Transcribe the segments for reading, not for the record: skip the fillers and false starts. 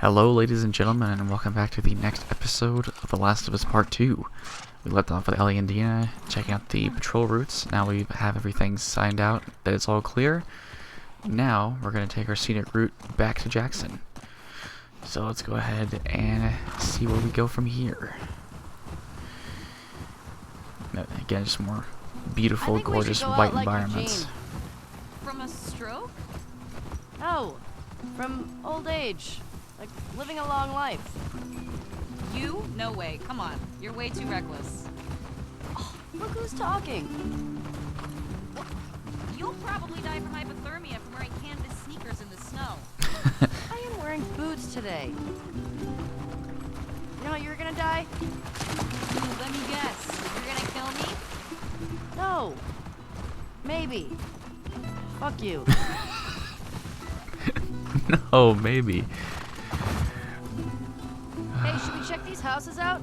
Hello ladies and gentlemen, and welcome back to the next episode of The Last of Us Part 2. We left off with Ellie and Dina checking out the patrol routes. Now we have everything signed out that it's all clear. Now we're going to take our scenic route back to Jackson. So let's go ahead and see where we go from here. Again, just more beautiful, gorgeous white environments. From a stroke? No, from old age. Like, living a long life. You? No way. Come on. You're way too reckless. Oh, look who's talking. Well, you'll probably die from hypothermia from wearing canvas sneakers in the snow. I am wearing boots today. You know how you're gonna die? Let me guess. You're gonna kill me? No. Maybe. Fuck you. No, maybe. Hey, should we check these houses out?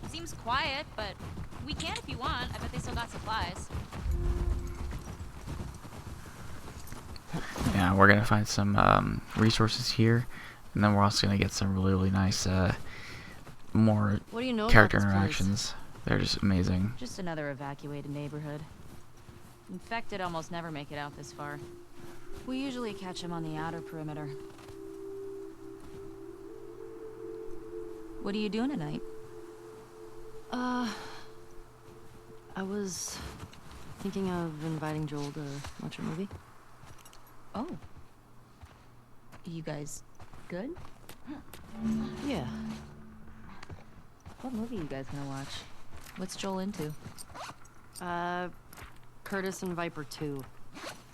Seems quiet, but we can if you want. I bet they still got supplies. Yeah, we're gonna find some resources here, and then we're also gonna get some really nice, more What do you know character about this interactions. place? They're just amazing. Just another evacuated neighborhood. Infected almost never make it out this far. We usually catch them on the outer perimeter. What are you doing tonight? I was thinking of inviting Joel to watch a movie. Oh. You guys good? Yeah. What movie you guys gonna watch? What's Joel into? Curtis and Viper 2.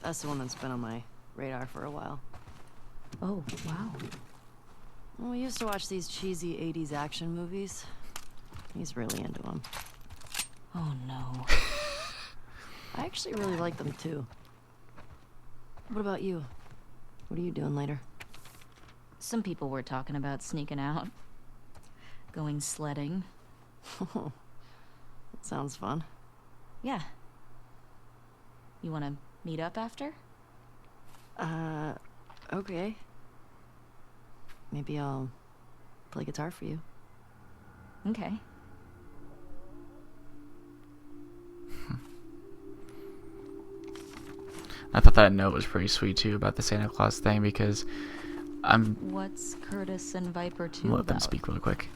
That's the one that's been on my radar for a while. Oh, wow. Well, we used to watch these cheesy 80s action movies. He's really into them. Oh no. I actually really like them too. What about you? What are you doing later? Some people were talking about sneaking out. Going sledding. That sounds fun. Yeah. You wanna meet up after? Okay. Maybe I'll play guitar for you. Okay. I thought that note was pretty sweet too about the Santa Claus thing, because What's Curtis and Viper 2 let them about? speak real quick.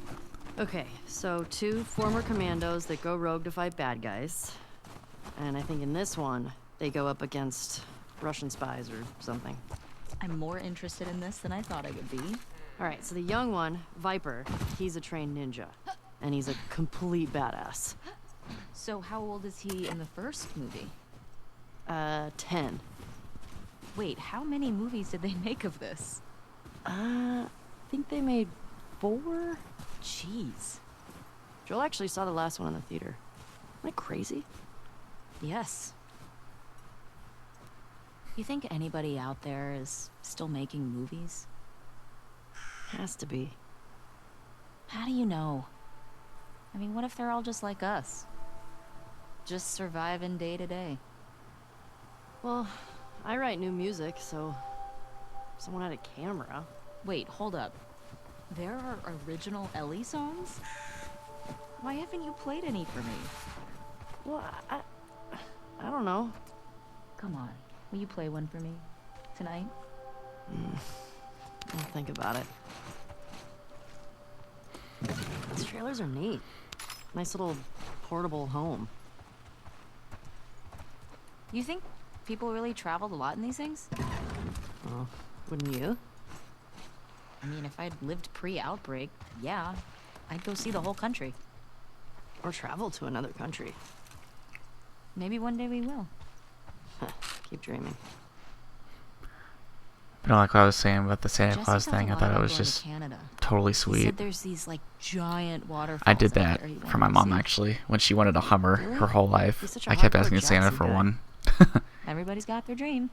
Okay, so two former commandos that go rogue to fight bad guys. And I think in this one, they go up against Russian spies or something. I'm more interested in this than I thought I would be. Alright, so the young one, Viper, he's a trained ninja. And he's a complete badass. So how old is he in the first movie? 10. Wait, how many movies did they make of this? I think they made 4? Jeez. Joel actually saw the last one in the theater. Am I crazy? Yes. You think anybody out there is still making movies? Has to be. How do you know? I mean, what if they're all just like us? Just surviving day to day. Well, I write new music, so if someone had a camera. Wait, hold up. There are original Ellie songs? Why haven't you played any for me? Well, I don't know. Come on, will you play one for me? Tonight? I'll think about it. These trailers are neat. Nice little portable home. You think people really traveled a lot in these things? Well, wouldn't you? I mean, if I'd lived pre-outbreak, yeah, I'd go see the whole country. Or travel to another country. Maybe one day we will. Keep dreaming. But like what I was saying about the Santa Jesse Claus talked thing, a I lot thought it about was going to just Canada. totally He sweet. said there's these like giant waterfalls. I did out that there he for my wanted to mom see. actually when she wanted a Hummer Really? her whole life. He's such a I kept hardcore asking Santa Jackson for guy. one. Everybody's got their dream.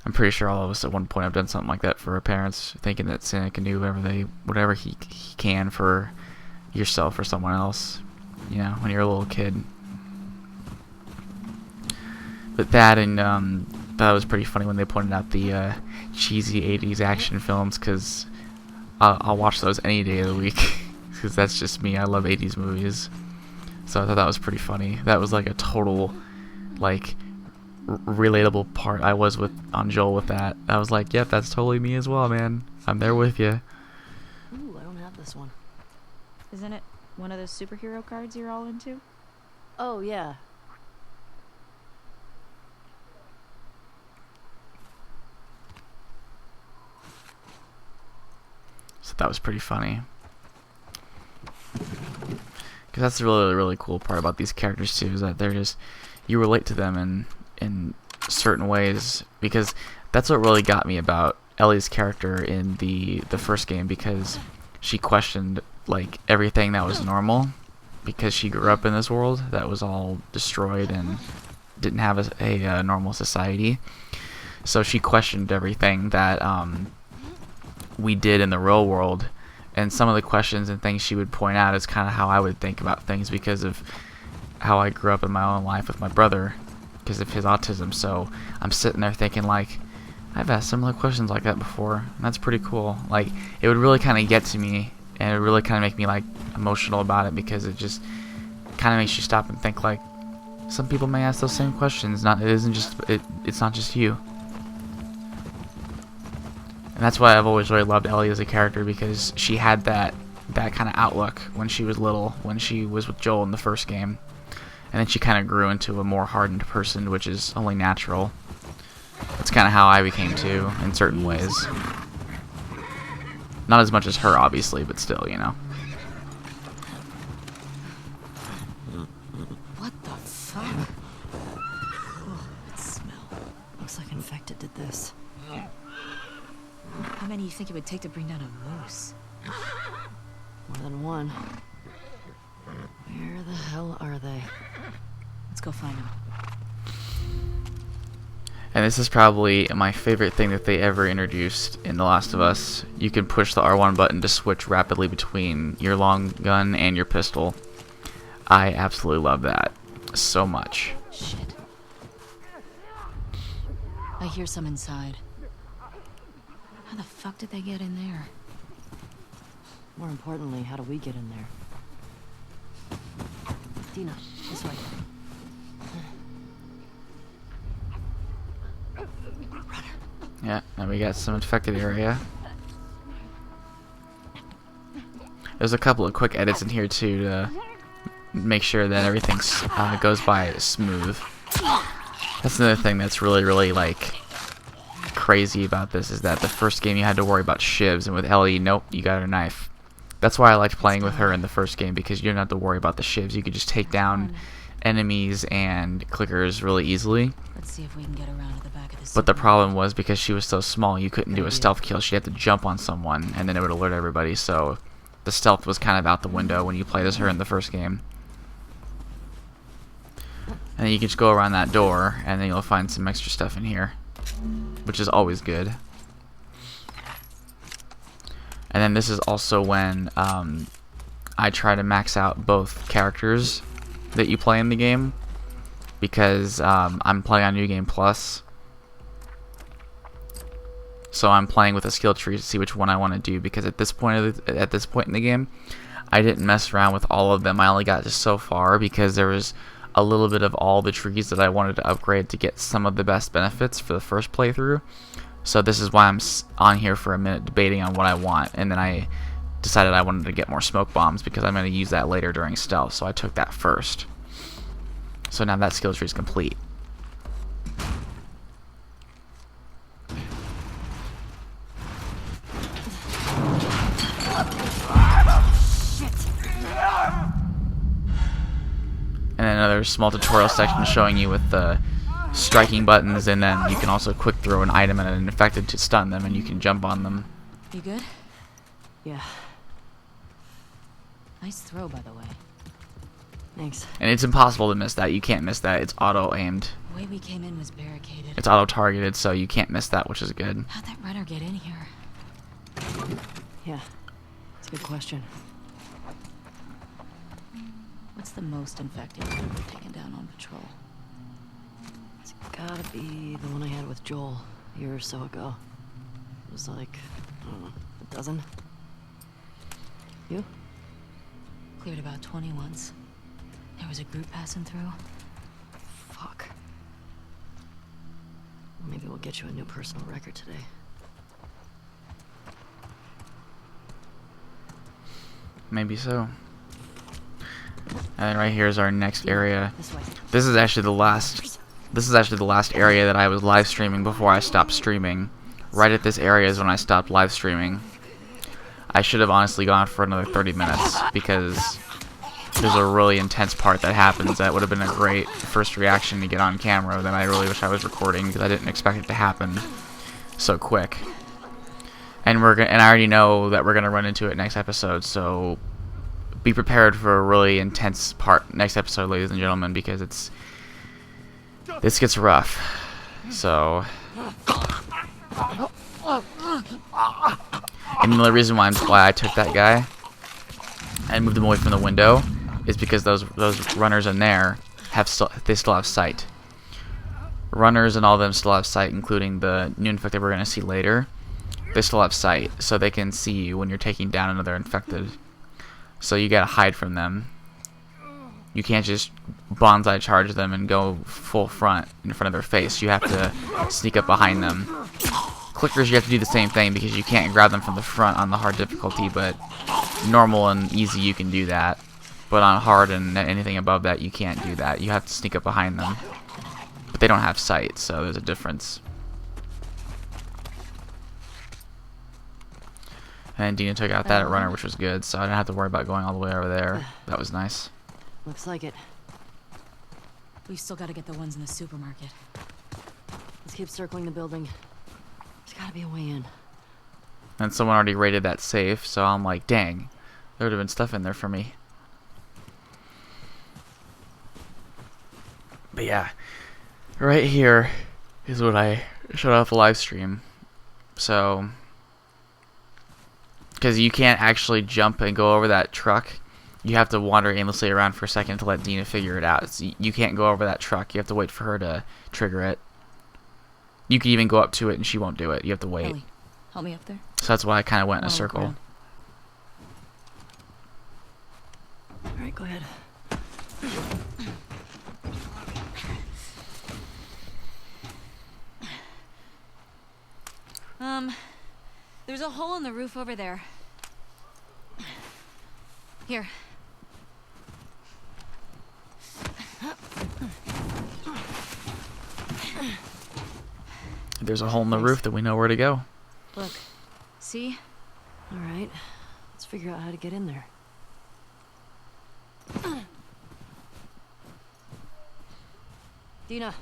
I'm pretty sure all of us at one point have done something like that for our parents, thinking that Santa can do whatever he can for yourself or someone else, you know, when you're a little kid. But that and That was pretty funny when they pointed out the cheesy 80s action films, because I'll watch those any day of the week, because that's just me. I love 80s movies. So I thought that was pretty funny. That was like a total, like, relatable part I was with on Joel with that. I was like, yep, that's totally me as well, man. I'm there with you. Ooh, I don't have this one. Isn't it one of those superhero cards you're all into? Oh, yeah. So that was pretty funny. Because that's the really cool part about these characters too, is that they're just, you relate to them in certain ways, because that's what really got me about Ellie's character in the first game, because she questioned like everything that was normal, because she grew up in this world that was all destroyed and didn't have a normal society. So she questioned everything that we did in the real world, and some of the questions and things she would point out is kind of how I would think about things, because of how I grew up in my own life with my brother because of his autism. So I'm sitting there thinking, like, I've asked similar questions like that before, and that's pretty cool. Like, it would really kind of get to me, and it would really kind of make me like emotional about it, because it just kind of makes you stop and think, like, some people may ask those same questions. It's not just you. And that's why I've always really loved Ellie as a character, because she had that kind of outlook when she was little, when she was with Joel in the first game. And then she kind of grew into a more hardened person, which is only natural. That's kind of how I became too, in certain ways. Not as much as her, obviously, but still, you know. What the fuck? Oh, that smell. Looks like infected did this. How many do you think it would take to bring down a moose? More than one. Where the hell are they? Let's go find them. And this is probably my favorite thing that they ever introduced in The Last of Us. You can push the R1 button to switch rapidly between your long gun and your pistol. I absolutely love that so much. Shit. I hear some inside. How the fuck did they get in there? More importantly, how do we get in there? Dina, this way. Yeah, now we got some infected area. There's a couple of quick edits in here too to make sure that everything goes by smooth. That's another thing that's really like crazy about this, is that the first game you had to worry about shivs, and with Ellie, nope, you got her knife. That's why I liked playing with her in the first game, because you didn't have to worry about the shivs. You could just take down enemies and clickers really easily. Let's see if we can get around to the back of this. But the problem was, because she was so small, you couldn't do a stealth kill. She'd have to jump on someone, and then it would alert everybody. So the stealth was kind of out the window when you played as her in the first game. And then you can just go around that door, and then you'll find some extra stuff in here, which is always good. And then this is also when I try to max out both characters that you play in the game, because I'm playing on New Game Plus. So I'm playing with a skill tree to see which one I want to do, because at this point in the game, I didn't mess around with all of them. I only got just so far, because there was a little bit of all the trees that I wanted to upgrade to get some of the best benefits for the first playthrough. So this is why I'm on here for a minute debating on what I want, and then I decided I wanted to get more smoke bombs, because I'm going to use that later during stealth, so I took that first. So now that skill tree is complete. And then another small tutorial section showing you with the striking buttons, and then you can also quick throw an item at an infected to stun them, and you can jump on them. You good? Yeah, Nice throw, by the way. thanks. And it's impossible to miss that. You can't miss that. It's auto-aimed. The way we came in was barricaded. It's auto-targeted, so you can't miss that, which is good. How'd that runner get in here? Yeah, it's a good question. What's the most infected you've ever taken down on patrol? It's gotta be the one I had with Joel a year or so ago. It was like, I don't know, a dozen. You? Cleared about 20 once. There was a group passing through. Fuck. Maybe we'll get you a new personal record today. Maybe so. And right here is our next area. This way. This is actually the last. This is actually the last area that I was live streaming before I stopped streaming. Right at this area is when I stopped live streaming. I should have honestly gone for another 30 minutes because there's a really intense part that happens that would have been a great first reaction to get on camera that I really wish I was recording because I didn't expect it to happen so quick. And I already know that we're gonna run into it next episode, so be prepared for a really intense part next episode, ladies and gentlemen, because this gets rough. So, and the only reason why I took that guy and moved him away from the window is because those runners in there still have sight. Runners and all of them still have sight, including the new infected we're gonna see later. They still have sight, so they can see you when you're taking down another infected. So you gotta hide from them. You can't just bonsai charge them and go full front in front of their face. You have to sneak up behind them. Clickers, you have to do the same thing because you can't grab them from the front on the hard difficulty, but normal and easy you can do that. But on hard and anything above that, you can't do that. You have to sneak up behind them. But they don't have sight, so there's a difference. And Dina took out that runner, which was good, so I didn't have to worry about going all the way over there. That was nice. Looks like it. We've still got to get the ones in the supermarket. Let's keep circling the building. There's gotta be a way in. And someone already raided that safe, so I'm like, dang, there would have been stuff in there for me. But yeah, right here is what I shut off the live stream. So, because you can't actually jump and go over that truck. You have to wander aimlessly around for a second to let Dina figure it out. So you can't go over that truck. You have to wait for her to trigger it. You can even go up to it and she won't do it. You have to wait. Ellie, help me up there. So that's why I kind of went in a Wanna look circle. around? Alright, go ahead. There's a hole in the roof over there. Here. There's a hole in the roof that we know where to go. Look. See? Alright. Let's figure out how to get in there. Dina.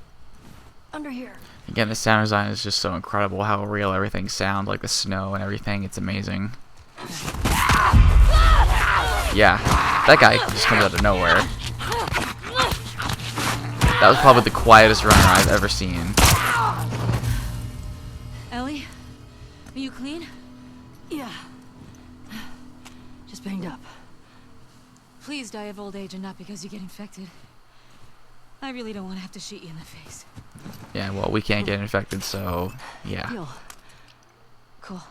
Under here. Again, the sound design is just so incredible. How real everything sounds, like the snow and everything. It's amazing. Yeah, that guy just comes out of nowhere. That was probably the quietest runner I've ever seen. Ellie? Are you clean? Yeah. Just banged up. Please die of old age and not because you get infected. I really don't want to have to shoot you in the face. Yeah, well, we can't get infected, so yeah. Heal. Cool.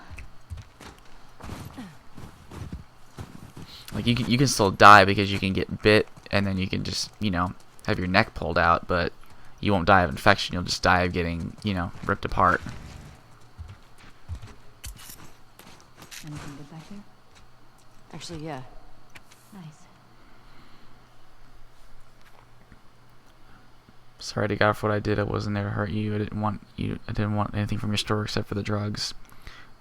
Like you can still die because you can get bit, and then you can just have your neck pulled out, but you won't die of infection. You'll just die of getting ripped apart. Anything good back there? Actually, yeah. Nice. Sorry to God for what I did. I wasn't there to hurt you. I didn't want anything from your store except for the drugs.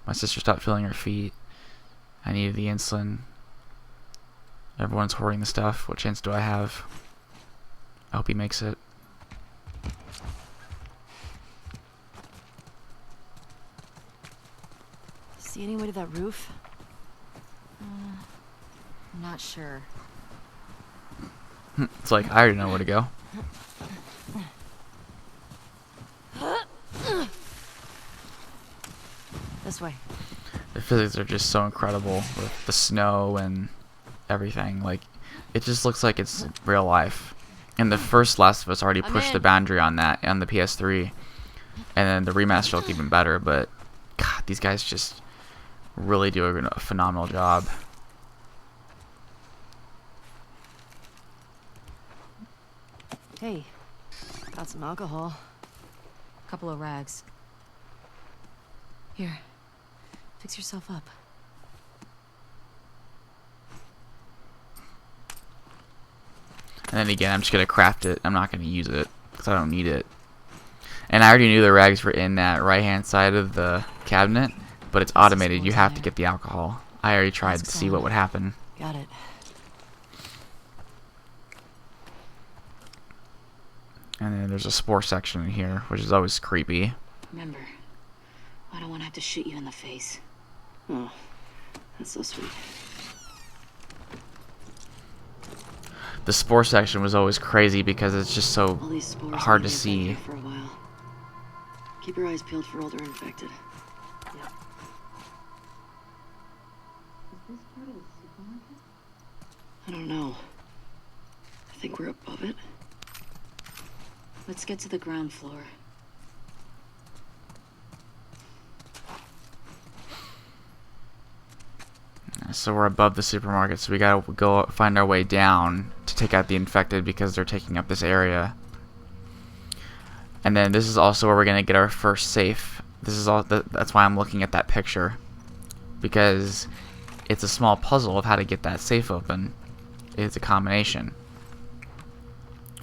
My sister stopped feeling her feet. I needed the insulin. Everyone's hoarding the stuff. What chance do I have? I hope he makes it. See any way to that roof? I'm not sure. It's like I already know where to go. This way. The physics are just so incredible with the snow and everything. Like, it just looks like it's real life. And the first Last of Us already I'm pushed the in. boundary on that on the PS3, and then the remaster looked even better. But God, these guys just really do a phenomenal job. Hey, got some alcohol. Couple of rags. Here, fix yourself up. And then again, I'm just gonna craft it. I'm not gonna use it because I don't need it. And I already knew the rags were in that right-hand side of the cabinet, but it's automated. You have to get the alcohol. I already tried to see what would happen. Got it. And then there's a spore section in here, which is always creepy. Remember, I don't want to have to shoot you in the face. Oh, that's so sweet. The spore section was always crazy because it's just so All these spores hard are to gonna get see. back here for a while. Keep your eyes peeled for older infected. Yep. I don't know. I think we're above it. Let's get to the ground floor. So we're above the supermarket, so we gotta go find our way down to take out the infected because they're taking up this area. And then this is also where we're gonna get our first safe. This is all. That's why I'm looking at that picture, because it's a small puzzle of how to get that safe open. It's a combination.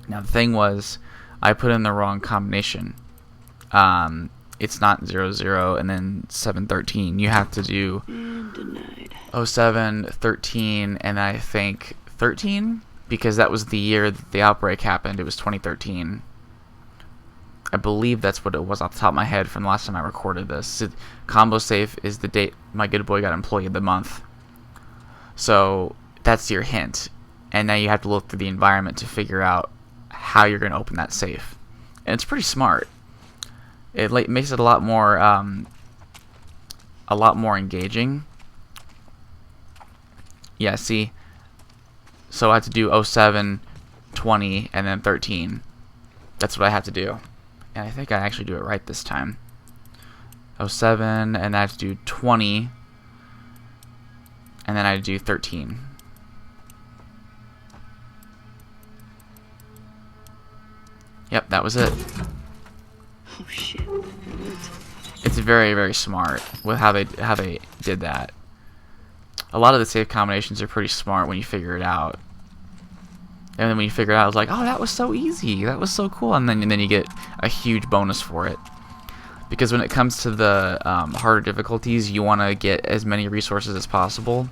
Now the thing was, I put in the wrong combination. It's not 00 and then 713. You have to do And denied. 07, 13, and I think 13, because that was the year that the outbreak happened. It was 2013. I believe that's what it was off the top of my head from the last time I recorded this. Combo safe is the date my good boy got employee of the month. So that's your hint. And now you have to look through the environment to figure out how you're going to open that safe. And it's pretty smart. It makes it a lot more engaging. Yeah, see? So I have to do 07, 20, and then 13. That's what I have to do. And I think I actually do it right this time. 07, and I have to do 20, and then I do 13. Yep, that was it. Oh shit. It worked. It's very, very smart with how they did that. A lot of the safe combinations are pretty smart when you figure it out. And then when you figure it out, it's like, oh, that was so easy. That was so cool. And then you get a huge bonus for it. Because when it comes to the harder difficulties, you want to get as many resources as possible.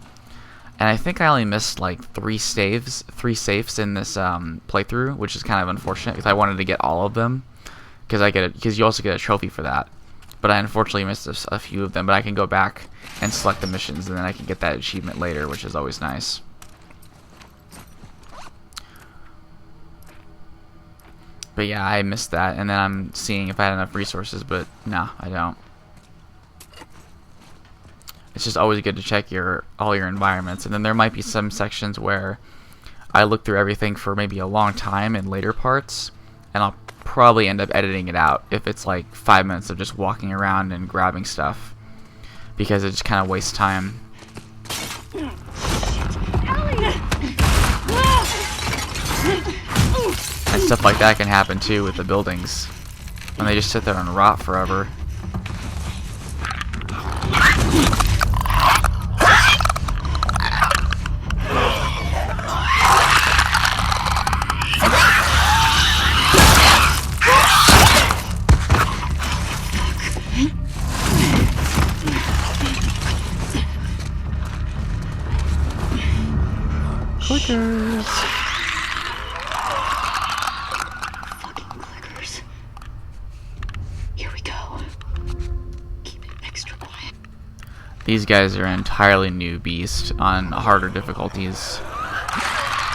And I think I only missed like three safes in this playthrough, which is kind of unfortunate because I wanted to get all of them. Because you also get a trophy for that. But I unfortunately missed a few of them. But I can go back and select the missions, and then I can get that achievement later, which is always nice. But yeah, I missed that, and then I'm seeing if I had enough resources, but no, I don't. It's just always good to check all your environments, and then there might be some sections where I look through everything for maybe a long time in later parts, and I'll probably end up editing it out if it's like 5 minutes of just walking around and grabbing stuff, because it just kind of wastes time. And stuff like that can happen too with the buildings, when they just sit there and rot forever. Clickers! Fucking clickers. Here we go. Keep it extra quiet. These guys are an entirely new beast on harder difficulties.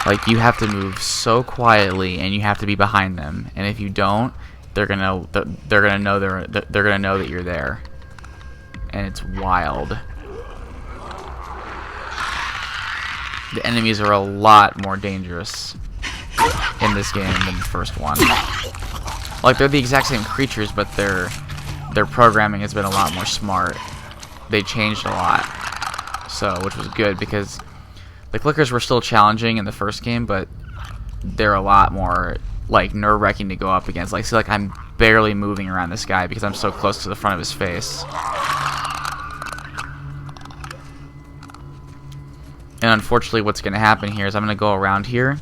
Like, you have to move so quietly, and you have to be behind them. And if you don't, they're gonna know that you're there. And it's wild. The enemies are a lot more dangerous in this game than the first one. Like, they're the exact same creatures, but their programming has been a lot more smart. They changed a lot, so which was good because the clickers were still challenging in the first game, but they're a lot more like nerve-wracking to go up against. Like, see, like I'm barely moving around this guy because I'm so close to the front of his face. And unfortunately, what's going to happen here is I'm going to go around here,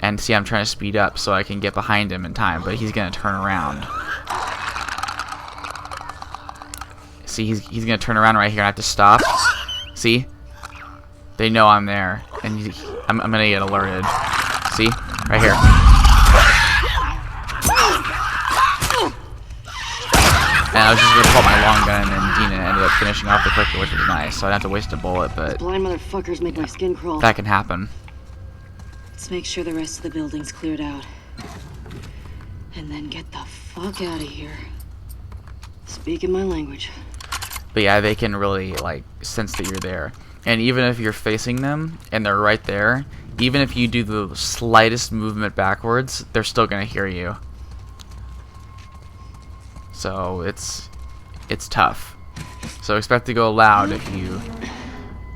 and see, I'm trying to speed up so I can get behind him in time, but he's going to turn around. See, he's going to turn around right here, and I have to stop. See? They know I'm there, and I'm going to get alerted. See? Right here. And I was just going to pull out my long gun, and Dina ended up finishing off the clicker, which was nice, so I didn't have to waste a bullet, but Blind motherfuckers make my skin crawl. that can happen. Let's make sure the rest of the building's cleared out. And then get the fuck out of here. Speaking my language. But yeah, they can really, like, sense that you're there. And even if you're facing them, and they're right there, even if you do the slightest movement backwards, they're still going to hear you. So, it's tough. So expect to go loud if you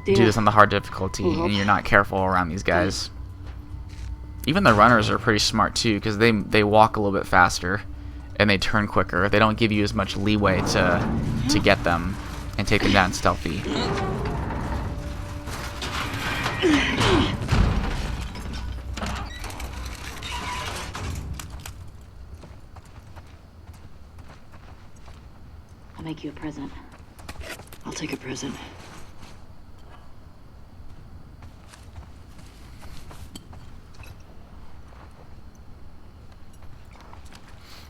do this on the hard difficulty, and you're not careful around these guys. Even the runners are pretty smart, too, because they walk a little bit faster, and they turn quicker. They don't give you as much leeway to get them and take them down stealthy. I'll make you a present. I'll take a present.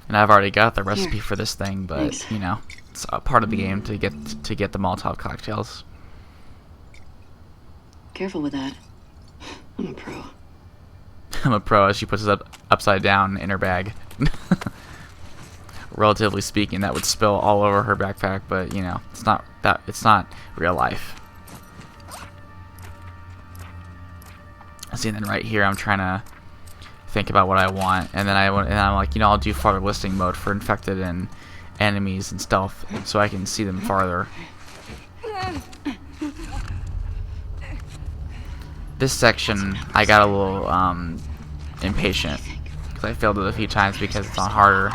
And I've already got the recipe for this thing, but Thanks. you know, it's a part of the game to get the Molotov cocktails. Careful with that. I'm a pro. I'm a pro as she puts it upside down in her bag. Relatively speaking, that would spill all over her backpack, but you know, it's not real life. See, and then right here, I'm trying to think about what I want, and then I'm like, you know, I'll do farther listing mode for infected and enemies and stealth, so I can see them farther. This section, I got a little impatient because I failed it a few times because it's on harder.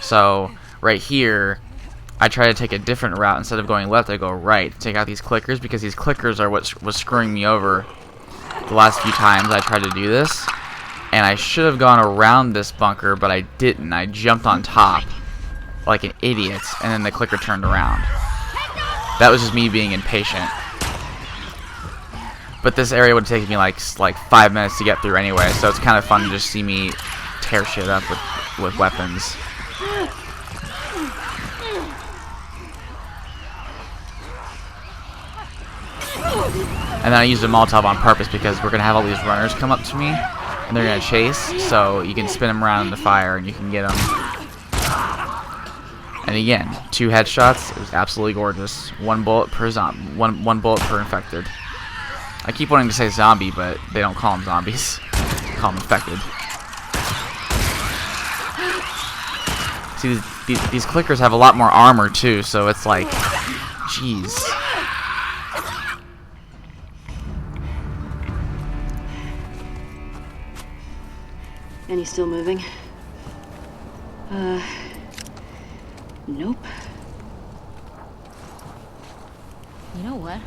So right here, I try to take a different route. Instead of going left, I go right to take out these clickers, because these clickers are what was screwing me over the last few times I tried to do this. And I should have gone around this bunker, but I didn't. I jumped on top like an idiot, and then the clicker turned around. That was just me being impatient. But this area would take me like 5 minutes to get through anyway, so it's kind of fun to just see me tear shit up with weapons. And then I used a Molotov on purpose because we're going to have all these runners come up to me, and they're going to chase, so you can spin them around in the fire and you can get them. And again, 2 headshots. It was absolutely gorgeous. 1 bullet per one bullet per infected. I keep wanting to say zombie, but they don't call them zombies. They call them infected. See, these clickers have a lot more armor too, so it's like, jeez. And he's still moving? Nope. You know what?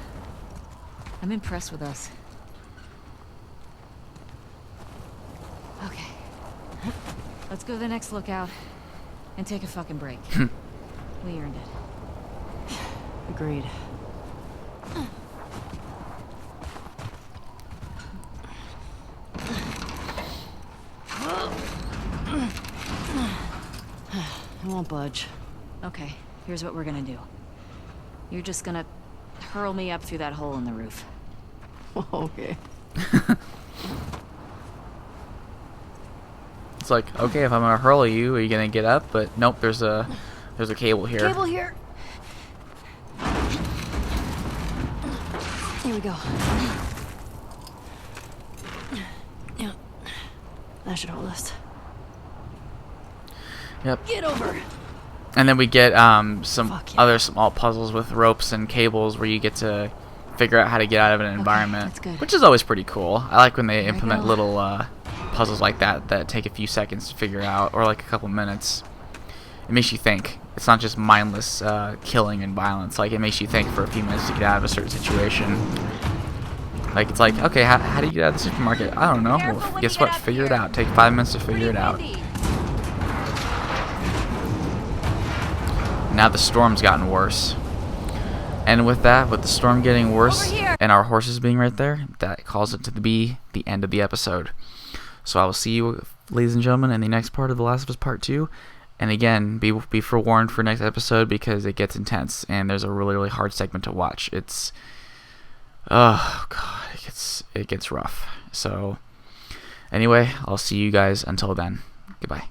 I'm impressed with us. Okay. Let's go to the next lookout and take a fucking break. We earned it. Agreed. I won't budge. Okay, here's what we're gonna do. You're just gonna hurl me up through that hole in the roof. Okay. It's like, okay, if I'm gonna hurl you, are you gonna get up? But nope, there's a cable here. Cable here. Here we go. Yeah. should hold this. Yep. Get over. And then we get some Fuck yeah. other small puzzles with ropes and cables where you get to figure out how to get out of an environment, that's good. which is always pretty cool. I like when they There we implement go. little puzzles like that take a few seconds to figure out, or like a couple minutes. It makes you think. It's not just mindless killing and violence. Like, it makes you think for a few minutes to get out of a certain situation. Like, it's like, okay, how do you get out of the supermarket? I don't know. Well, guess what? Figure it out. Take 5 minutes to figure it out. Now the storm's gotten worse. And with that, with the storm getting worse and our horses being right there, that calls it to be the end of the episode. So I will see you, ladies and gentlemen, in the next part of The Last of Us Part 2. And again, be forewarned for next episode because it gets intense and there's a really, really hard segment to watch. It's, oh god, it gets rough. So anyway, I'll see you guys until then. Goodbye.